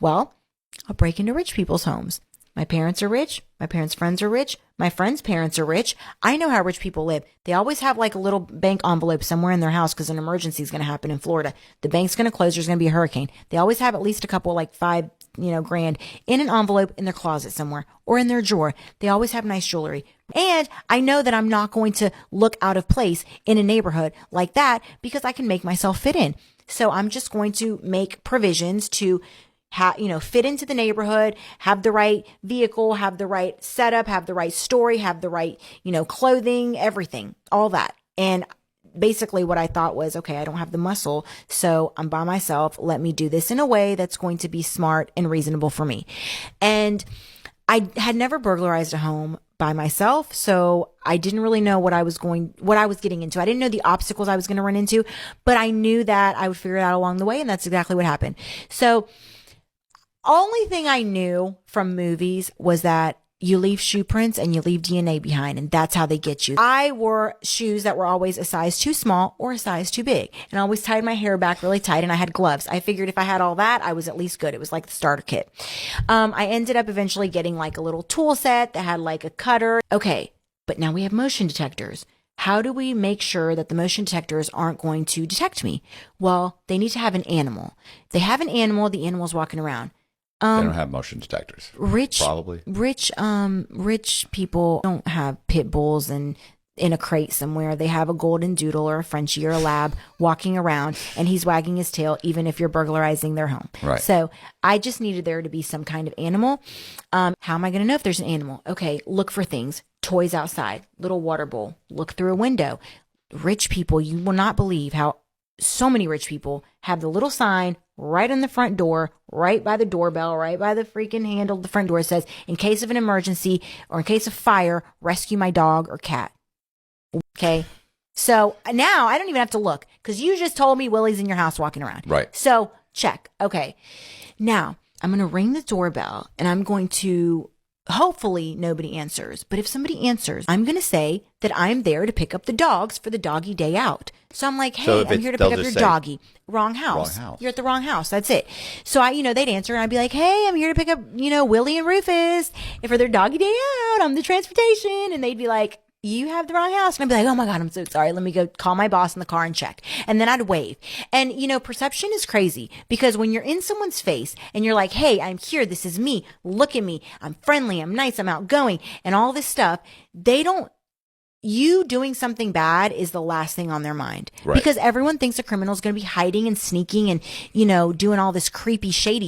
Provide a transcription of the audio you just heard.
Well, I'll break into rich people's homes. My parents are rich. My parents' friends are rich. My friends' parents are rich. I know how rich people live. They always have like a little bank envelope somewhere in their house because an emergency is going to happen in Florida. The bank's going to close. There's going to be a hurricane. They always have at least a couple, like $5 grand in an envelope in their closet somewhere or in their drawer. They always have nice jewelry. And I know that I'm not going to look out of place in a neighborhood like that because I can make myself fit in. So I'm just going to make provisions to fit into the neighborhood, have the right vehicle, have the right setup, have the right story, have the right, clothing, everything, all that. And basically what I thought was, okay, I don't have the muscle, so I'm by myself. Let me do this in a way that's going to be smart and reasonable for me. And I had never burglarized a home by myself, so I didn't really know what I was getting into. I didn't know the obstacles I was going to run into, but I knew that I would figure it out along the way, and that's exactly what happened. So only thing I knew from movies was that you leave shoe prints and you leave DNA behind, and that's how they get you. I wore shoes that were always a size too small or a size too big, and I always tied my hair back really tight, and I had gloves. I figured if I had all that, I was at least good. It was like the starter kit. I ended up eventually getting like a little tool set that had like a cutter. Okay, but now we have motion detectors. How do we make sure that the motion detectors aren't going to detect me? Well, they need to have an animal. If they have an animal, the animal's walking around. They don't have motion detectors. Rich people don't have pit bulls and in a crate somewhere. They have a golden doodle or a Frenchie or a lab walking around, and he's wagging his tail even if you're burglarizing their home. Right. So I just needed there to be some kind of animal. How am I going to know if there's an animal? Okay, look for things. Toys outside, little water bowl, look through a window. Rich people, you will not believe how so many rich people have the little sign right on the front door, right by the doorbell, right by the freaking handle of the front door. It says, in case of an emergency or in case of fire, rescue my dog or cat. Okay. So now I don't even have to look because you just told me Willie's in your house walking around. Right. So check. Okay. Now I'm going to ring the doorbell and I'm going to hopefully nobody answers. But if somebody answers, I'm going to say that I'm there to pick up the dogs for the doggy day out. So I'm like, hey, I'm here to pick up your doggy. Wrong house. You're at the wrong house. That's it. So they'd answer and I'd be like, hey, I'm here to pick up, Willie and Rufus for their doggy day out. I'm the transportation. And they'd be like, you have the wrong house. And I'd be like, oh my God, I'm so sorry. Let me go call my boss in the car and check. And then I'd wave. And, perception is crazy because when you're in someone's face and you're like, hey, I'm here. This is me. Look at me. I'm friendly. I'm nice. I'm outgoing and all this stuff. You doing something bad is the last thing on their mind. Right. Because everyone thinks a criminal is going to be hiding and sneaking and, doing all this creepy, shady